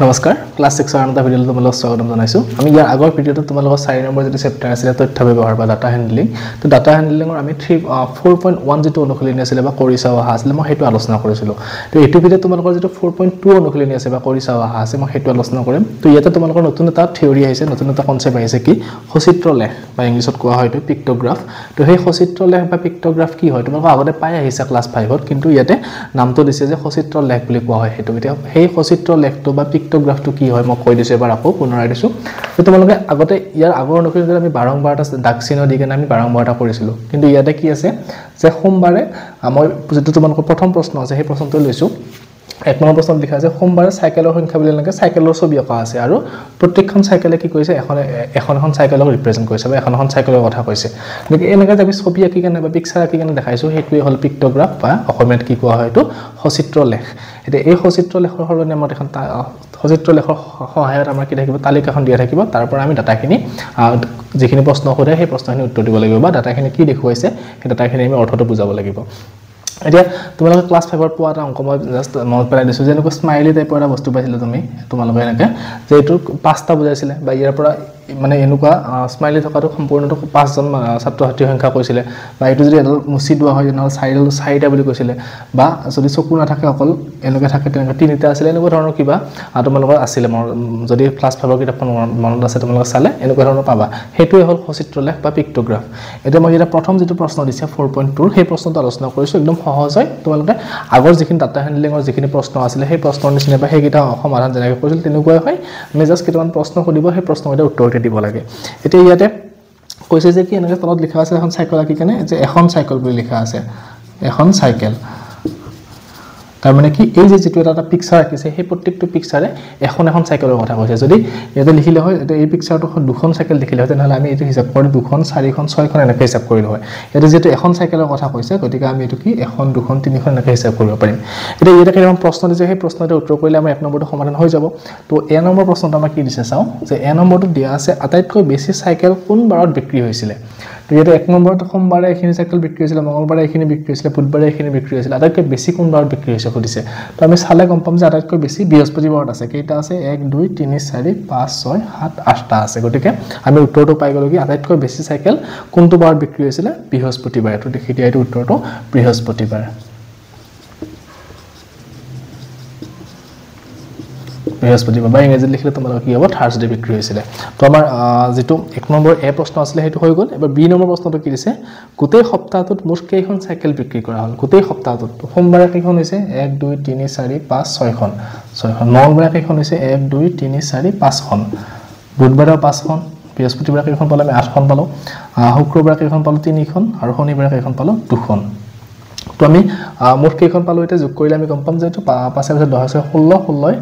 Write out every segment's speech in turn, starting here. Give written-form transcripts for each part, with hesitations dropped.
নমস্কাৰ ক্লাস 6 ৰ আনটা ভিডিঅ'লৈ তোমালোকক স্বাগতম জনাইছো আমি ইয়াৰ আগৰ ভিডিঅ'টোত তোমালোকক 4 নম্বৰ যেটো চেপ্টাৰ আছিল তথ্য ব্যৱহাৰ বা ডাটা হ্যান্ডলিং তো ডাটা হ্যান্ডলিংৰ আমি 4.1 যেটো অনুশীলনী আছিল বা কৰি চাও আহা আছিল মই হেতু আলোচনা কৰিছিলো তো এটো ভিডিঅ তোমালোকৰ যেটো 4.2 অনুশীলনী আছে বা কৰি চাও আহা আছে মই হেতু আলোচনা কৰিম তো ইয়াতে তোমালোকৰ নতুন এটা থিওৰি আহিছে নতুন এটা কনসেপ্ট আহিছে কি সচিত্ৰ লেখ বা ইংলিছত কোৱা হয় পিক্টোগ্ৰাফ তো সেই সচিত্ৰ লেখ বা পিক্টোগ্ৰাফ কি হয় তোমালোক আগতে পাই আহিছে ক্লাস 5ত কিন্তু ইয়াতে নামটো দিছে যে সচিত্ৰ লেখ বুলি কোৱা হয় হেতু এতিয়া সেই সচিত্ৰ লেখটো বা পিক্টোগ্ৰাফটো কি হয় মই কৈ দিছো এবাৰ আকৌ পুনৰাই দিছো তো তোমালোকে আগতে ইয়াৰ আগৰ অনুশীলনীত আমি বাৰংবাৰটা দাগ চিহ্ন দি কেনে আমি বাৰংবাৰটা কৰিছিলো কিন্তু ইয়াতে কি আছে যে সোমবাৰে মই যেটো তোমালোকৰ প্ৰথম প্ৰশ্ন আছে সেই প্ৰশ্নটো লৈছো এক নম্বৰ প্ৰশ্ন লিখা আছে সোমবাৰে সাইকেলৰ সংখ্যা বুলি লাগে সাইকেলৰ ছবি আঁকা আছে আৰু প্ৰত্যেকখন সাইকেলে কি কৈছে এখন সাইকেলক ৰিপ্ৰেজেন্ট কৰিছে বা এখন সাইকেলৰ কথা কৈছে গতিকে এনেকা যে ছবি আঁকি কেনে বা পিকচাৰ আঁকি কেনে দেখাইছো হেতুৱে হল পিক্টোগ্ৰাফ বা অসমীয়াত কি কোৱা হয় এটো সচিত্ৰ লেখ এটা এই সচিত্ৰ লেখৰ হলনে মই এখন সচিত্ৰ লেখৰ সহায়ত আমাৰ কি থাকিব তালিকাখন দিয়া থাকিব তাৰ পৰা আমি ডাটাখিনি যিখিনি প্ৰশ্ন কৰে সেই প্ৰশ্নখিনি উত্তৰ দিব লাগিব বা ডাটাখিনি কি দেখুৱাইছে সেই ডাটাখিনি আমি অৰ্থটো বুজাব লাগিব এতিয়া তোমালোকে ক্লাস 5 ৰ পোৱা এটা অংক মই জাস্ট মনত পেলাই দিছো যে এনেকুৱা স্মাইলি টাইপৰ এটা বস্তু পাইছিল তুমি তোমালোকে এনেকা যে এটো পাঁচটা বুজাইছিলে বা ইয়াৰ পৰা মানে এনেকুৱা স্মাইলি থকাটো সম্পূৰ্ণটো 5 জন ছাত্ৰ ছাত্ৰীৰ সংখ্যা কৈছিলে বা এটো যদি এডাল মুছি দুৱা হয় জনাল চাইডা বুলি কৈছিলে বা যদি চকু না থাকে অকল এনেকা থাকে তেনেকা তিনিটা আছিল এনেকুৱা ধৰণৰ কিবা তোমালোকৰ আছিল যদি ক্লাস 5 ৰ কিতাপখন মনত আছে তোমালোকে চালে এনেকুৱা ধৰণৰ পাবা হেতুৱে হল সচিত্ৰ লেখ বা পিক্টোগ্ৰাফ এটা মই এটা প্ৰথম যেটো প্ৰশ্ন দিছে 4.2 সেই প্ৰশ্নটো আলোচনা কৰিছো একদম সহজ হয় তোমালোকে আগৰ যিখিনি ডাটা হ্যান্ডলিংৰ যিখিনি প্ৰশ্ন আছিল সেই প্ৰশ্নৰ নিচিনা বা হেকিটা সমাধান যেনেকৈ কৰিছিল তেনেকুৱাই হয় আমি জাস্ট কিমান প্ৰশ্ন সুধিব সেই প্ৰশ্নকেইটা উত্তৰ দিব লাগে এতিয়া ইয়াতে কৈছে যে কি এনেকৈ তলত লিখা আছে এখন সাইকেল আঁকি কেনে যে এখন সাইকেল বুলি লিখা আছে এখন সাইকেল তাৰ মানে কি এই যে যেটো এটা পিকচাৰ আঁকিছে সেই প্ৰত্যেকটো পিকচাৰে এখন সাইকেলৰ কথা কৈছে যদি ইয়াতে লিখিলে হয় এটা এই পিকচাৰটো দুখন সাইকেল দেখিলে হয় তেনেহলে আমি এটো হিচাপ কৰি দুখন চাৰিখন ছয়খন এনেকৈ হিচাপ কৰিলো হয় ইয়াতে যেটো এখন সাইকেলৰ কথা কৈছে গতিকে আমি এটো কি এখন দুখন তিনিখন এনেকৈ হিচাপ কৰিব পাৰিম এতিয়া ইয়াতে কেইটামান প্ৰশ্ন দিছে সেই প্ৰশ্নটো উত্তৰ কৰিলে আমাৰ এক নম্বৰটো সমাধান হৈ যাব তো এ নম্বৰ প্ৰশ্নটো আমাৰ কি দিছে চাও যে এ নম্বৰটো দিয়া আছে আটাইতকৈ বেছি সাইকেল কোন বাৰত বিক্ৰী হৈছিল তো ইয়াতে এক নম্বৰটো সোমবাৰে এখিনি সাইকেল বিক্ৰী হৈছিল মঙ্গলবাৰে এখিনি বিক্ৰী হৈছিল বুধবাৰে এখিনি বিক্ৰী হৈছিল আটাইতকৈ বেছি কোন বাৰত বিক্ৰী হৈছে সুধিছে তো আমি চালে গম পাম যে আটাইতকৈ বেছি বৃহস্পতিবাৰত আছে কেইটা আছে 1 2 3 4 5 6 7 8টা আছে গতিকে আমি উত্তৰটো পাই গলো কি আটাইতকৈ বেছি সাইকেল কোনটো বাৰত বিক্ৰী হৈছিল বৃহস্পতিবাৰে তো দেখি দিয়া এইটো উত্তৰটো বৃহস্পতিবাৰ বৃহস্পতিবাৰ বা ইংৰাজীত লিখিলে তোমালোকে কি হ'ব থাৰ্সডে বিক্ৰী হৈছিল তো আমাৰ যেটো এক নম্বৰ এ প্ৰশ্ন আছিল হেতু হৈ গল এবাৰ বি নম্বৰ প্ৰশ্নটো কি দিছে গোটেই সপ্তাহটোত মুঠ কেইখন সাইকেল বিক্ৰী কৰা হল গোটেই সপ্তাহটোত সোমবাৰে কেইখন হৈছে 1 2 3 4 5 6খন মঙ্গলবাৰে কেইখন হৈছে 1 2 3 4 5খন বুধবাৰে 5খন বৃহস্পতিবাৰে কেইখন পালে আমি 8খন পালো শুক্ৰবাৰে কেইখন পালো 3খন আৰু শনিবাৰে কেইখন পালো 2খন তো আমি মুঠ কেইখন পালো এটা যোগ কৰিলে আমি গম পাম যে 5 5 10 16 16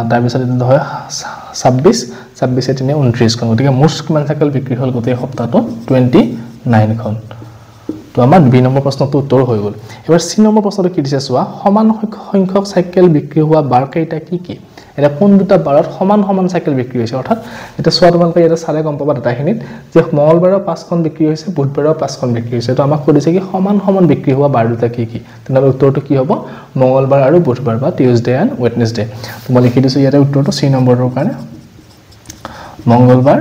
তাৰ পিছত এটা হয় 26 26 এ 29 খন গতিকে মুঠ কিমান সাইকেল বিক্ৰী হল গোটেই সপ্তাহটো 29 খন তো আমাৰ বি নম্বৰ প্ৰশ্নটো উত্তৰ হৈ গল এবাৰ সি নম্বৰ প্ৰশ্নটো কি দিছে চোৱা সমান সংখ্যক সাইকেল বিক্ৰী হোৱা বাৰ কেইটা কি এটা কোন দুটা বাৰত সমান সাইকেল বিক্ৰী হৈছে অৰ্থাৎ এটা সোৱা তোমালোকে এটা চালে গম পাবা ডাটাখিনিত যে মঙ্গলবাৰে 5খন বিক্ৰী হৈছে বুধবাৰে 5খন বিক্ৰী হৈছে তো আমাক কৈছে কি সমান বিক্ৰী হোৱা বাৰ দুটা কি তেনে উত্তৰটো কি হ'ব মঙ্গলবাৰ আৰু বুধবাৰ বা টিউজডে এণ্ড ওয়েডনেসডে তো মই লিখি দিছো ইয়াতে উত্তৰটো সি নম্বৰৰ কাৰণে মঙ্গলবাৰ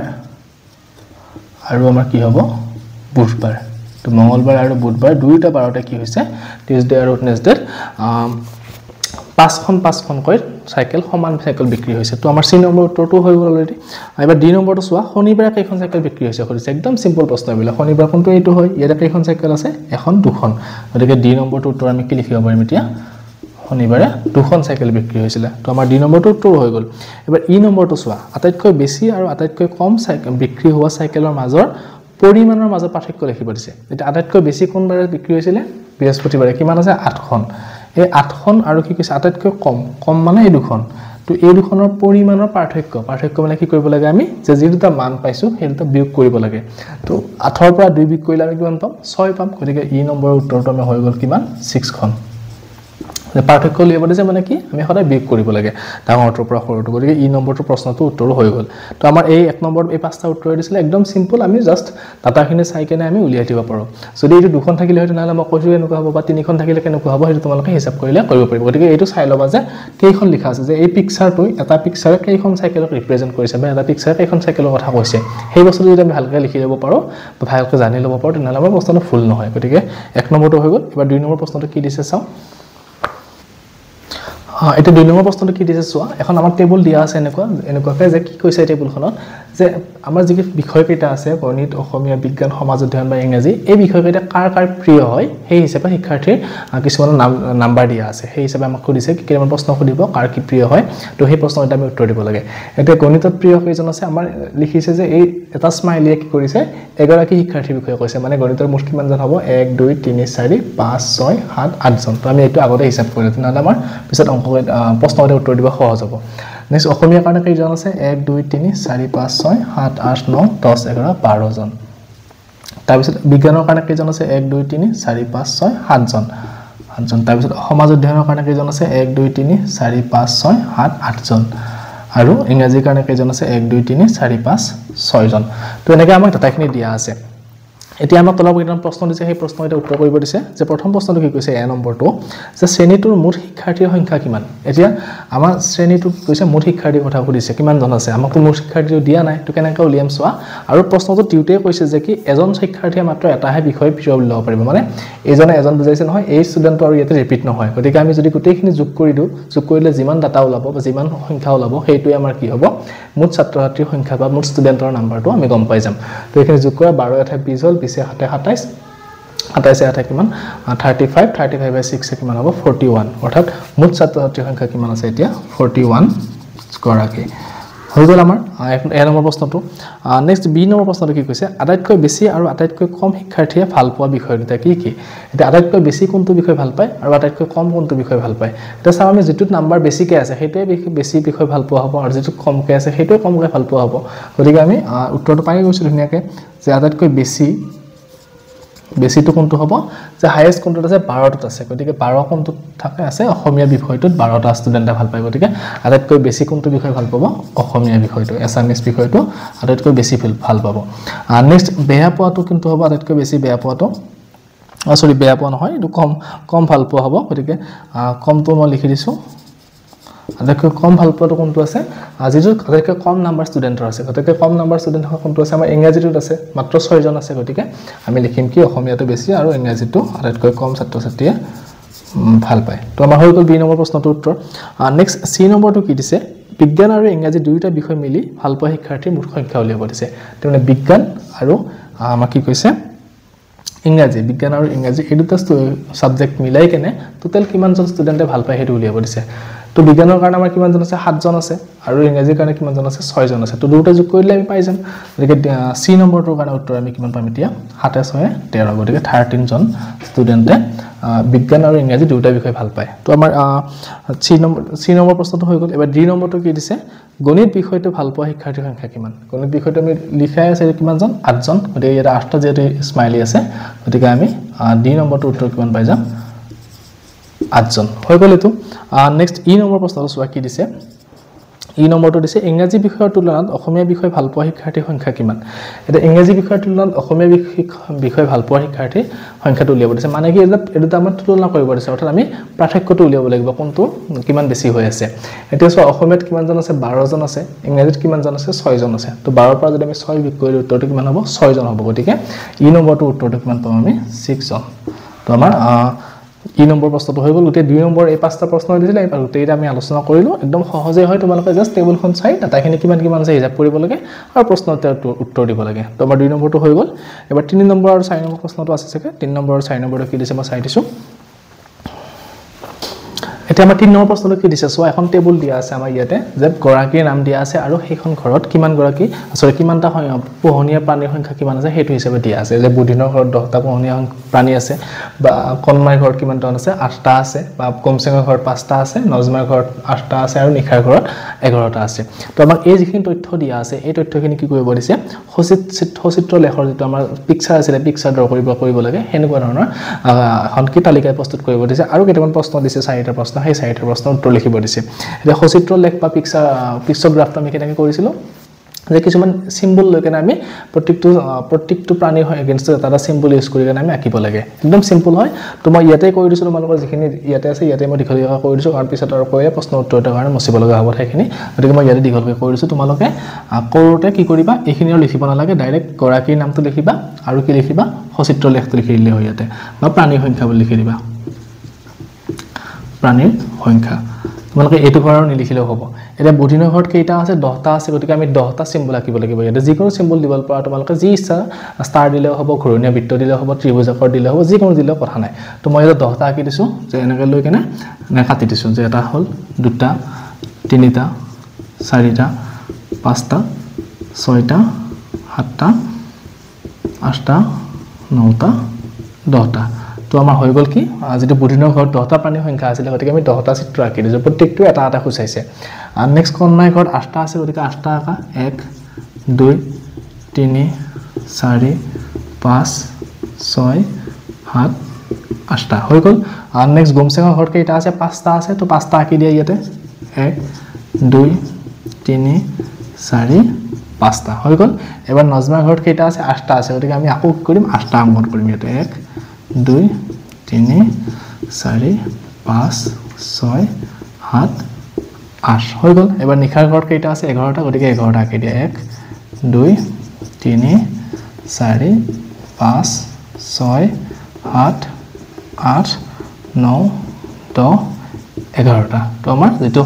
আৰু আমাৰ কি হ'ব বুধবাৰ তো মঙ্গলবাৰ আৰু বুধবাৰ দুইটা বাৰতে কি হৈছে টিউজডে আৰু ওয়েডনেসডে 5খন কৈ সাইকেল সমান সাইকেল বিক্ৰী হৈছে তো আমাৰ সি নম্বৰ উত্তৰটো হৈ গল অলৰেডি এবাৰ ডি নম্বৰটো চোৱা শনিবাৰে কেইখন সাইকেল বিক্ৰী হৈছে কৈছে একদম সিম্পল প্ৰশ্ন বিলা শনিবাৰ কোনটো এইটো হয় ইয়াতে কেইখন সাইকেল আছে এখন দুখন গতিকে ডি নম্বৰটো উত্তৰ আমি কি লিখিব পাৰিম এতিয়া শনিবাৰে দুখন সাইকেল বিক্ৰী হৈছিল তো আমাৰ ডি নম্বৰটো উত্তৰ হৈ গল এবাৰ ই নম্বৰটো চোৱা আটাইতকৈ বেছি আৰু আটাইতকৈ কম সাইকেল বিক্ৰী হোৱা সাইকেলৰ মাজৰ পৰিমাণৰ মাজৰ পাৰ্থক্য লিখিব দিছে এটা আটাইতকৈ বেছি কোন বাৰে বিক্ৰী হৈছিল বৃহস্পতিবাৰে কিমান আছে 8খন এই 8খন আৰু কি কৈছে আটাইতকৈ কম মানে এই দুখন তো এই দুখনৰ পৰিমাণৰ পাৰ্থক্য মানে কি কৰিব লাগে আমি যে যি দুটা মান পাইছো সেই দুটা বিয়োগ কৰিব লাগে তো 8ৰ পৰা 2 বিয়োগ কৰিলে আমি কিমান পাম 6 পাম গতিকে ই নম্বৰৰ উত্তৰটো আমি হৈ গল কিমান 6খন পাৰ্থক্য উলিয়াব দিছে মানে কি আমি সদায় বিয়োগ কৰিব লাগে ডাঙৰটোৰ পৰা সৰুটো গতিকে ই নম্বৰটো প্ৰশ্নটো উত্তৰো হৈ গ'ল তো আমাৰ এই এক নম্বৰ এই পাঁচটা উত্তৰ দিছিলে একদম সিম্পল আমি জাস্ট ডাটাখিনি চাই কেনে আমি উলিয়াই দিব পাৰোঁ যদি এইটো দুখন থাকিলে হয় তেনেহ'লে মই কৈছোঁ এনেকুৱা হ'ব বা তিনিখন থাকিলে কেনেকুৱা হ'ব সেইটো তোমালোকে হিচাপ কৰিলে কৰিব পাৰিব গতিকে এইটো চাই ল'বা যে কেইখন লিখা আছে যে এই পিকচাৰটো এটা পিকচাৰে কেইখন চাইকেলক ৰিপ্ৰেজেণ্ট কৰিছে বা এটা পিকচাৰে কেইখন চাইকেলৰ কথা কৈছে সেই বস্তুটো যদি আমি ভালকৈ লিখি ল'ব পাৰোঁ বা ভালকৈ জানি ল'ব পাৰোঁ তেনেহ'লে আমাৰ প্ৰশ্নটো ভুল নহয় গতিকে এক নম্বৰটো হৈ গ'ল এবাৰ 2 নম্বৰ প্ৰশ্নটো কি দিছে চাওঁ এটা 2 নম্বৰ প্ৰশ্নটো কি দিছে চোৱা এখন আমাৰ টেবুল দিয়া আছে এনেকুৱাকৈ যে কি কৈছে টেবুলখনত যে আমাৰ যি বিষয়কেইটা আছে গণিত অসমীয়া বিজ্ঞান সমাজ অধ্যয়ন বা ইংৰাজী এই বিষয়কেইটা কাৰ কাৰ প্ৰিয় হয় সেই হিচাপে শিক্ষাৰ্থীৰ কিছুমান নাম্বাৰ দিয়া আছে সেই হিচাপে আমাক সুধিছে কেইটামান প্ৰশ্ন সুধিব কাৰ কি প্ৰিয় হয় তো সেই প্ৰশ্নকেইটা আমি উত্তৰ দিব লাগে এতিয়া গণিতত প্ৰিয় কেইজন আছে আমাৰ লিখিছে যে এই এটা স্মাইলিয়ে কি কৰিছে এগৰাকী শিক্ষাৰ্থীৰ বিষয়ে কৈছে মানে গণিতৰ মুঠ কিমানজন হ'ব 1 2 3 4 5 6 7 8 জন তো আমি এইটো আগতে হিচাপ কৰিলোঁ তেনেহ'লে আমাৰ পিছত প্ৰশ্নকেইটা উত্তৰ দিব সহজ হ'ব নেক্সট অসমীয়াৰ কাৰণে কেইজন আছে 1 2 3 4 5 6 7 8 9 10 11 12 জন তাৰপিছত বিজ্ঞানৰ কাৰণে কেইজন আছে 1 2 3 4 5 6 7 জন তাৰপিছত সমাজ অধ্যয়নৰ কাৰণে কেইজন আছে 1 2 3 4 5 6 7 8 জন আৰু ইংৰাজীৰ কাৰণে কেইজন আছে 1 2 3 4 5 6 জন তো এনেকৈ আমাক ডাটাখিনি দিয়া আছে এতিয়া আমাক তলৰ কেইটামান প্ৰশ্ন দিছে সেই প্ৰশ্নকেইটা উত্তৰ কৰিব দিছে যে প্ৰথম প্ৰশ্নটো কি কৈছে এ নম্বৰটো যে শ্ৰেণীটোৰ মুঠ শিক্ষাৰ্থীৰ সংখ্যা কিমান এতিয়া আমাৰ শ্ৰেণীটো কি কৈছে মুঠ শিক্ষাৰ্থীৰ কথা সুধিছে কিমানজন আছে আমাকতো মুঠ শিক্ষাৰ্থীটো দিয়া নাই তো কেনেকৈ উলিয়াম চোৱা আৰু প্ৰশ্নটো দিওঁতে কৈছে যে কি এজন শিক্ষাৰ্থীয়ে মাত্ৰ এটাহে বিষয় প্ৰিয় বুলি ল'ব পাৰিব মানে এইজনে এজন বুজাইছে নহয় এই ষ্টুডেণ্টটো আৰু ইয়াতে ৰিপিট নহয় গতিকে আমি যদি গোটেইখিনি যোগ কৰি দিওঁ যোগ কৰিলে যিমান ডাটা ওলাব বা যিমান সংখ্যা ওলাব সেইটোৱে আমাৰ কি হ'ব মুঠ ছাত্ৰ ছাত্ৰীৰ সংখ্যা বা মুঠ ষ্টুডেণ্টৰ নাম্বাৰটো আমি গম পাই যাম তো এইখিনি যোগ কৰা 12 এঠাই 20 হ'ল 20 এঠাই 27 27 এঠাই কিমান 35 35 বাই 6 কিমান হ'ব 41 অৰ্থাৎ মুঠ ছাত্ৰ ছাত্ৰীৰ সংখ্যা কিমান আছে এতিয়া 41 গৰাকী হৈ গ'ল আমাৰ এ নম্বৰ প্ৰশ্নটো নেক্সট বি নম্বৰ প্ৰশ্নটো কি কৈছে আটাইতকৈ বেছি আৰু আটাইতকৈ কম শিক্ষাৰ্থীয়ে ভাল পোৱা বিষয় দুটা কি কি এতিয়া আটাইতকৈ বেছি কোনটো বিষয় ভাল পায় আৰু আটাইতকৈ কম কোনটো বিষয় ভাল পায় এতিয়া চাওঁ আমি যিটোত নাম্বাৰ বেছিকৈ আছে সেইটোৱে বেছি বিষয় ভাল পোৱা হ'ব আৰু যিটো কমকৈ আছে সেইটোৱে কমকৈ ভাল পোৱা হ'ব গতিকে আমি উত্তৰটো পাই গৈছোঁ ধুনীয়াকৈ যে আটাইতকৈ বেছিটো কোনটো হ'ব যে হাইয়েষ্ট কোনটোত আছে 12টোত আছে গতিকে 12 কোনটোত থাকে আছে অসমীয়া বিষয়টোত 12টা ষ্টুডেণ্টে ভাল পায় গতিকে আটাইতকৈ বেছি কোনটো বিষয় ভাল পাব অসমীয়া বিষয়টো এছামিছ বিষয়টো আটাইতকৈ বেছি ভাল পাব নেক্সট বেয়া পোৱাটো কিন্তু হ'ব আটাইতকৈ বেছি বেয়া পোৱাটো সৰি বেয়া পোৱা নহয় এইটো কম ভাল পোৱা হ'ব গতিকে কমটো মই লিখি দিছোঁ আটাইতকৈ কম ভাল পোৱাটো কোনটো আছে যিটো আটাইতকৈ কম নাম্বাৰ ষ্টুডেণ্টৰ আছে গতিকে কম নাম্বাৰ ষ্টুডেণ্ট কোনটো আছে আমাৰ ইংৰাজীটোত আছে মাত্ৰ 6 জন আছে গতিকে আমি লিখিম কি অসমীয়াটো বেছি আৰু ইংৰাজীটো আটাইতকৈ কম ছাত্ৰ ছাত্ৰীয়ে ভাল পায় তো আমাৰ হৈ গ'ল বি নম্বৰ প্ৰশ্নটোৰ উত্তৰ নেক্সট চি নম্বৰটো কি দিছে বিজ্ঞান আৰু ইংৰাজী দুয়োটা বিষয় মিলি ভাল পোৱা শিক্ষাৰ্থীৰ মুঠ সংখ্যা উলিয়াব দিছে তাৰমানে বিজ্ঞান আৰু আমাক কি কৈছে ইংৰাজী বিজ্ঞান আৰু ইংৰাজী এই দুটা সাবজেক্ট মিলাই কেনে টোটাল কিমানজন ষ্টুডেণ্টে ভাল পায় সেইটো উলিয়াব দিছে তো বিজ্ঞানৰ কাৰণে আমাৰ কিমানজন আছে 7 জন আছে আৰু ইংৰাজীৰ কাৰণে কিমানজন আছে 6 জন আছে তো দুটা যোগ কৰিলে আমি পাই যাম গতিকে সি নম্বৰটোৰ কাৰণে উত্তৰ আমি কিমান পাম এতিয়া 7 6 13 গতিকে 13 জন ষ্টুডেণ্টে বিজ্ঞান আৰু ইংৰাজী দুটা বিষয় ভাল পায় তো আমাৰ সি নম্বৰ প্ৰশ্নটো হৈ গ'ল এবাৰ ডি নম্বৰটো কি দিছে গণিত বিষয়টো ভাল পোৱা শিক্ষাৰ্থীৰ সংখ্যা কিমান গণিত বিষয়টো আমি লিখাই আছে কিমানজন 8 জন গতিকে ইয়াত 8টা যেহেতু স্মাইলি আছে গতিকে আমি ডি নম্বৰটোৰ উত্তৰ কিমান পাই যাম 8 জন হৈ গ'ল এইটো নেক্সট ই নম্বৰ প্ৰশ্নটো চোৱা কি দিছে ই নম্বৰটো দিছে ইংৰাজী বিষয়ৰ তুলনাত অসমীয়া বিষয় ভাল পোৱা শিক্ষাৰ্থীৰ সংখ্যা কিমান এটা ইংৰাজী বিষয়ৰ তুলনাত অসমীয়া বিষয় ভাল পোৱা শিক্ষাৰ্থীৰ সংখ্যাটো উলিয়াব দিছে মানে কি এটা আমাৰ তুলনা কৰিব দিছে অৰ্থাৎ আমি পাৰ্থক্যটো উলিয়াব লাগিব কোনটো কিমান বেছি হৈ আছে এতিয়া চোৱা অসমীয়াত কিমানজন আছে 12 জন আছে ইংৰাজীত কিমানজন আছে 6 জন আছে তো 12 পৰা যদি আমি 6 বিয়োগ কৰিলে উত্তৰটো কিমান হ'ব 6 জন হ'ব গতিকে ই নম্বৰটো উত্তৰটো কিমান পাম আমি 6 জন তো আমাৰ ই নম্বৰ প্ৰশ্নটো হৈ গ'ল গোটেই 2 নম্বৰ এই 5টা প্ৰশ্ন দিছিলে এই গোটেইটা আমি আলোচনা কৰিলোঁ একদম সহজে হয় তোমালোকে জাস্ট টেবুলখন চাই ডাটাখিনি কিমান আছে হিচাপ কৰিব লাগে আৰু প্ৰশ্নতে উত্তৰ দিব লাগে তো আমাৰ 2 নম্বৰটো হৈ গ'ল এবাৰ 3 নম্বৰ আৰু 4 নম্বৰ প্ৰশ্নটো আছে চাগে 3 নম্বৰ আৰু 4 নম্বৰটো কি দিছে মই চাই দিছোঁ এতিয়া আমাৰ 3 নম্বৰ প্ৰশ্নটো কি দিছে সো এখন টেবুল দিয়া আছে আমাৰ ইয়াতে যে গৰাকীৰ নাম দিয়া আছে আৰু সেইখন ঘৰত কিমান গৰাকী সৰি কিমানটা পোহনীয়া প্ৰাণীৰ সংখ্যা কিমান আছে সেইটো হিচাপে দিয়া আছে যে বুধিনৰ ঘৰত 10টা পোহনীয়া প্ৰাণী আছে বা কণমাইৰ ঘৰত কিমানটা আছে 8টা আছে বা কমচেঙৰ ঘৰত 5টা আছে নজমাৰ ঘৰত 8টা আছে আৰু নিখাৰ ঘৰত 11টা আছে তো আমাক এই যিখিনি তথ্য দিয়া আছে এই তথ্যখিনি কি কৰিব দিছে সচিত্ৰ লেখৰ যেটো আমাৰ পিকচাৰ আছে পিকচাৰ ড্ৰ কৰিব লাগে হেনেকুৱা ধৰণৰ এখন কি তালিকা প্ৰস্তুত কৰিব দিছে আৰু কেইটামান প্ৰশ্ন দিছে 4টা প্ৰশ্ন সেই 4টা প্ৰশ্নৰ উত্তৰ লিখিব দিছে এতিয়া সচিত্ৰ লেখ বা পিকচাৰগ্ৰাফটো আমি কেনেকৈ কৰিছিলো যে কিছুমান সিম্বল লৈ কেনে আমি প্ৰত্যেকটো প্ৰাণীৰ এগেইনষ্ট এটা সিম্বল ইউজ কৰি কেনে আমি আঁকিব লাগে একদম সিম্পল হয় তো মই ইয়াতে কৰি দিছো তোমালোকৰ যিখিনি ইয়াতে আছে ইয়াতে মই দীঘলীয়া কৰি দিছো কাৰণ পিছত আৰু কৈয়ে প্ৰশ্ন উত্তৰৰ কাৰণে মচিব লগা হ'ব সেইখিনি গতিকে মই ইয়াতে দীঘলকৈ কৰি দিছো তোমালোকে কৰোতে কি কৰিবা এইখিনি আৰু লিখিব নালাগে ডাইৰেক্ট গৰাকীৰ নামটো লিখিবা আৰু কি লিখিবা সচিত্ৰ লেখটো লিখি দিলে হয় ইয়াতে বা প্ৰাণীৰ সংখ্যা বুলি লিখি দিবা প্ৰাণীৰ সংখ্যা তোমালোকে এইটো ঘৰৰ নিলিখিলেও হ'ব এটা বুধিনৰ ঘৰত কেইটা আছে 10টা আছে গতিকে আমি 10টা সিম্বল আঁকিব লাগিব ইয়াতে যিকোনো সিম্বল দিবল পৰা তোমালোকে যি ইচ্ছা ষ্টাৰ দিলেও হ'ব ঘূৰণীয়া বৃত্ত দিলেও হ'ব ত্ৰিভুজাকাৰ দিলেও হ'ব যিকোনো দিলেও কথা নাই তো মই এটা 10টা আঁকি দিছো যে এনেকৈ লৈ কেনে কাটি দিছো যে এটা হ'ল 2টা 3টা 4টা 5টা 6টা 7টা 8টা 9টা 10টা তো আমাৰ হৈ গল কি যেটো বুধিনৰ ঘৰত 10টা প্ৰাণীৰ সংখ্যা আছিল গতিকে আমি 10টা চিত্ৰ আঁকি দিছো প্ৰত্যেকটো এটা এটা খুচাইছে আৰু নেক্সট কণমাই ঘৰত 8টা আছে গতিকে 8টা আঁকা 1 2 3 4 5 6 7 8টা হৈ গল আৰু নেক্সট গমচেঙৰ ঘৰত কেইটা আছে 5টা আছে তো 5টা আঁকি দিয়া ইয়াতে 1 2 3 4 5টা হৈ গল এবাৰ নজমাৰ ঘৰত কেইটা আছে 8টা আছে গতিকে আমি আকৌ কি কৰিম 8টা অংকন কৰিম ইয়াতে 1 2 3 4 5 6 7 8 হৈ গল এবাৰ নিখাৰ ঘৰত কেইটা আছে 11টা গতিকে 11টা আঁকি দিয়া 1 2 3 4 5 6 7 8 9 10 11টা তো আমাৰ যেটো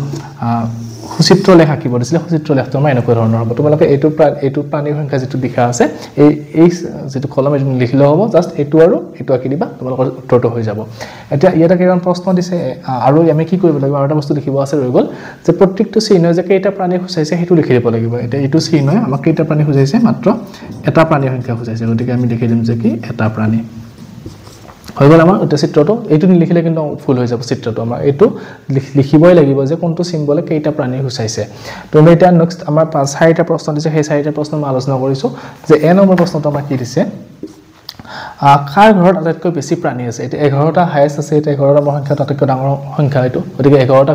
সচিত্ৰ লেখ আঁকিব দিছিলে সচিত্ৰ লেখটো আমাৰ এনেকুৱা ধৰণৰ হ'ব তোমালোকে এইটো প্ৰাণীৰ সংখ্যা যেটো লিখা আছে এই যেটো কলম এটা লিখিলে হ'ব জাস্ট এইটো আৰু এইটো আঁকি দিবা তোমালোকৰ উত্তৰটো হৈ যাব এতিয়া ইয়াতে কেইটামান প্ৰশ্ন দিছে আৰু আমি কি কৰিব লাগিব আৰু এটা বস্তু লিখিব আছে ৰৈ গল যে প্ৰত্যেকটো চিহ্ন যে কেইটা প্ৰাণী খুচাইছে সেইটো লিখি দিব লাগিব এতিয়া এইটো চিহ্নই আমাক কেইটা প্ৰাণী খুচাইছে মাত্ৰ এটা প্ৰাণীৰ সংখ্যা খুচাইছে গতিকে আমি লিখি দিম যে কি এটা প্ৰাণী হৈ গল আমাৰ এটা চিত্ৰটো এইটো নিলিখিলে কিন্তু ফুল হৈ যাব চিত্ৰটো আমাৰ এইটো লিখিবই লাগিব যে কোনটো সিম্বলে কেইটা প্ৰাণী খুচাইছে তো আমি এটা নেক্সট আমাৰ 4টা প্ৰশ্ন দিছে সেই 4টা প্ৰশ্ন মই আলোচনা কৰিছো যে এ নম্বৰ প্ৰশ্নটো আমাৰ কি দিছে কাৰ ঘৰত আটাইতকৈ বেছি প্ৰাণী আছে এটা 11টা হাইয়েস্ট আছে এটা 11টা সংখ্যা আটাইতকৈ ডাঙৰ সংখ্যা এইটো গতিকে 11টা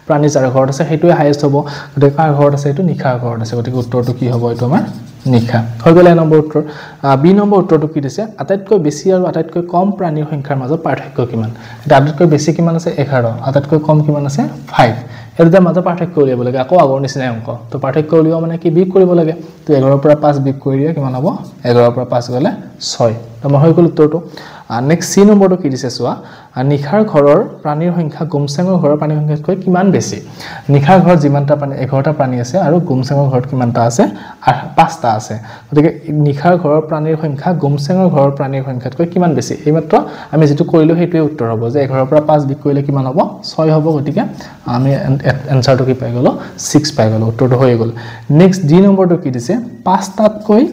প্ৰাণী যাৰ ঘৰত আছে সেইটোৱে হাইয়েস্ট হ'ব গতিকে কাৰ ঘৰত আছে এইটো নিখাৰ ঘৰত আছে গতিকে উত্তৰটো কি হ'ব এইটো আমাৰ নিখা হৈ গলে নম্বৰ উত্তৰ বি নম্বৰ উত্তৰটো কি দিছে আটাইতকৈ বেছি আৰু আটাইতকৈ কম প্ৰাণীৰ সংখ্যাৰ মাজত পাৰ্থক্য কিমান এটা আটাইতকৈ বেছি কিমান আছে 11 আটাইতকৈ কম কিমান আছে 5 এৰদা মাজত পাৰ্থক্য উলিয়াব লাগে আকৌ আগৰ নিচিনা অংক তো পাৰ্থক্য উলিয়াব মানে কি বিয়োগ কৰিব লাগে তো 11 পৰা 5 বিয়োগ কৰি দিয়া কিমান হ'ব 11 পৰা 5 গলে 6 তোমাৰ হৈ গল উত্তৰটো নেক্সট সি নম্বৰটো কি দিছে চোৱা নিখাৰ ঘৰৰ প্ৰাণীৰ সংখ্যা গুমচেঙৰ ঘৰৰ প্ৰাণীৰ সংখ্যাতকৈ কিমান বেছি নিখাৰ ঘৰত যিমানটা প্ৰাণী 11টা প্ৰাণী আছে আৰু গুমচেঙৰ ঘৰত কিমানটা আছে 5টা আছে গতিকে নিখাৰ ঘৰৰ প্ৰাণীৰ সংখ্যা গুমচেঙৰ ঘৰৰ প্ৰাণীৰ সংখ্যাতকৈ কিমান বেছি এইমাত্ৰ আমি যেটো কৰিলো সেইটোৱে উত্তৰ হ'ব যে 11 পৰা 5 বিয়োগ কৰিলে কিমান হ'ব 6 হ'ব গতিকে আমি এনসাৰটো কি পাই গলো 6 পাই গলো উত্তৰটো হৈ গল নেক্সট ডি নম্বৰটো কি দিছে 5টাতকৈ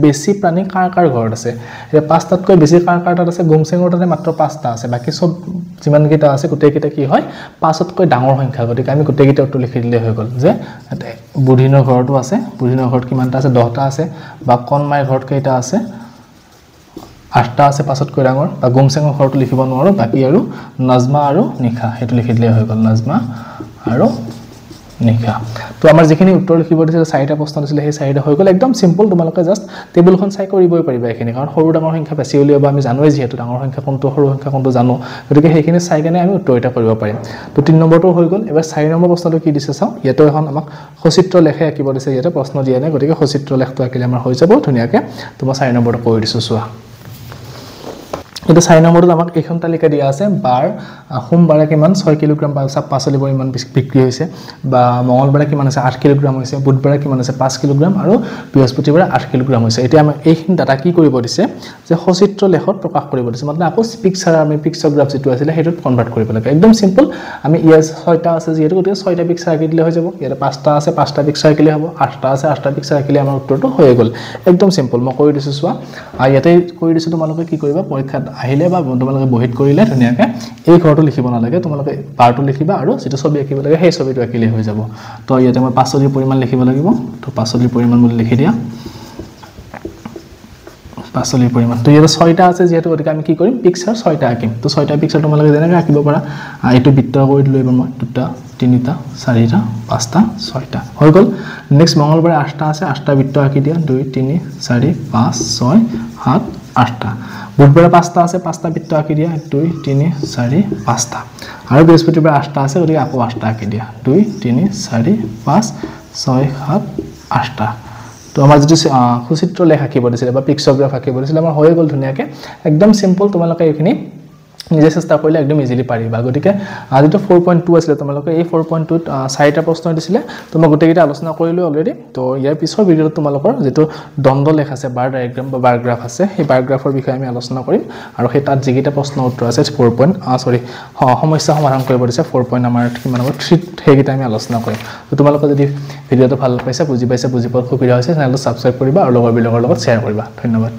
বেছি প্ৰাণী কাৰ ঘৰত আছে এটা 5টাতকৈ বেছি কাৰ তাত আছে গুমচেঙৰ তাতে মাত্ৰ 5টা আছে বাকি সব যিমান কেইটা আছে গোটেই কেইটা কি হয় 5তকৈ ডাঙৰ সংখ্যা গতিকে আমি গোটেই কেইটা উত্তৰ লিখি দিলে হৈ গল যে বুধিনৰ ঘৰটো আছে বুধিনৰ ঘৰত কিমানটা আছে 10টা আছে বা কণমাইৰ ঘৰত কেইটা আছে 8টা আছে 5তকৈ ডাঙৰ বা গুমচেঙৰ ঘৰটো লিখিব নোৱাৰো বাকি আৰু নজমা আৰু নিখা হেতু লিখি দিলে হৈ গল নজমা আৰু নিখা তো আমাৰ যিখিনি উত্তৰ লিখিব দিছিল 4টা প্ৰশ্ন দিছিল সেই 4টা হৈ গল একদম সিম্পল তোমালোকে জাস্ট টেবুলখন চাই কৰিবই পাৰিবা এখিনি কাৰণ সৰু ডাঙৰ সংখ্যা বেছি উলিয়াব আমি জানোই যেহেতু ডাঙৰ সংখ্যা কোনটো সৰু সংখ্যা কোনটো জানো গতিকে সেইখিনি চাই কেনে আমি উত্তৰ এটা কৰিব পাৰিম তো 3 নম্বৰটো হৈ গল এবাৰ 4 নম্বৰ প্ৰশ্নটো কি দিছে চাও ইয়াতে এখন আমাক সচিত্ৰ লেখে আঁকিব দিছে ইয়াতে প্ৰশ্ন দিয়া নাই গতিকে সচিত্ৰ লেখটো আঁকিলে আমাৰ হৈ যাব ধুনিয়াকে তোমাৰ 4 নম্বৰটো কৈ দিছো চোৱা এটা 4 নম্বৰত আমাক এইখন তালিকা দিয়া আছে বাৰ সোমবাৰে কিমান 6 কিলোগ্ৰাম পাচলি পৰিমাণ বিক্ৰী হৈছে বা মঙ্গলবাৰে কিমান আছে 8 কিলোগ্ৰাম হৈছে বুধবাৰে কিমান আছে 5 কিলোগ্ৰাম আৰু বৃহস্পতিবাৰে 8 কিলোগ্ৰাম হৈছে এতিয়া আমি এইখিনি ডাটা কি কৰিব দিছে যে সচিত্ৰ লেখত প্ৰকাশ কৰিব দিছে মানে আকৌ পিকচাৰ আমি পিকচাৰগ্ৰাফ যেটো আছিল হেটোত কনভাৰ্ট কৰিব লাগে একদম সিম্পল আমি ইয়াৰ 6টা আছে যেটো গতে 6টা পিকচাৰ আঁকি দিলে হৈ যাব ইয়াৰ 5টা আছে 5টা পিকচাৰ আঁকিলে হ'ব 8টা আছে 8টা পিকচাৰ আঁকিলে আমাৰ উত্তৰটো হৈ গ'ল একদম সিম্পল মই কৈ দিছো চোৱা ইয়াতে কৈ দিছো তোমালোকে কি কৰিবা পৰীক্ষাত আহিলে বা তোমালোকে বহিত কৰিলে ধুনিয়াকে এই ঘৰটো লিখিব নালাগে তোমালোকে বাৰটো লিখিবা আৰু যেটো ছবি আঁকিব লাগে সেই ছবিটো আঁকিলে হৈ যাব তো ইয়াতে মই পাচলিৰ পৰিমাণ লিখিব লাগিব তো পাচলিৰ পৰিমাণ বুলি লিখি দিয়া পাচলিৰ পৰিমাণ তো ইয়াতে 6টা আছে যেহেতু গতিকে আমি কি কৰিম পিকচাৰ 6টা আঁকিম তো 6টা পিকচাৰ তোমালোকে যেনেকৈ আঁকিব পাৰা এইটো বৃত্ত কৰি দিলো এবাৰ মই দুটা তিনিটা চাৰিটা পাঁচটা 6টা হৈ গ'ল নেক্সট মঙ্গলবাৰে 8টা আছে 8টা বৃত্ত আঁকি দিয়া 2 3 4 5 6 7 8টা বুধবাৰে 5টা আছে 5টা বৃত্ত আঁকি দিয়া 2 3 4 5টা আৰু বৃহস্পতিবাৰে 8টা আছে গতিকে আকৌ 8টা আঁকি দিয়া 2 3 4 5 6 7 8টা তো আমাৰ যেটো সচিত্ৰ লেখ আঁকিব দিছিল বা পিকচাৰগ্ৰাফ আঁকিব দিছিল আমাৰ হৈ গ'ল ধুনিয়াকে একদম সিম্পল তোমালোকে এইখিনি নিজে চেষ্টা কৰিলে একদম ইজিলি পাৰিবা গতিকে আজিটো 4.2 আছিল তোমালোকে এই 4.2 ত 4টা প্ৰশ্ন দিছিলে তো মই গোটেইটা আলোচনা কৰিলো অলৰেডি তো ইয়াৰ পিছৰ ভিডিঅ'ত তোমালোকৰ যেটো দ্বন্দ্ব লেখ আছে বাৰ ডায়াগ্ৰাম বা বাৰ গ্ৰাফ আছে সেই বাৰ গ্ৰাফৰ বিষয়ে আমি আলোচনা কৰিম আৰু সেই তাত যিকেইটা প্ৰশ্ন উত্তৰ আছে 4. সমস্যা সমাধান কৰিব দিছে 4. আমাৰ কিমান হ'ব 3 সেইকেইটা আমি আলোচনা কৰিম তো তোমালোকে যদি ভিডিঅ'টো ভাল পাইছা বুজি পোৱাত সুবিধা হৈছে চেনেলটো সাবস্ক্ৰাইব কৰিবা আৰু লগৰ বিলাকৰ লগত শ্বেয়াৰ কৰিবা ধন্যবাদ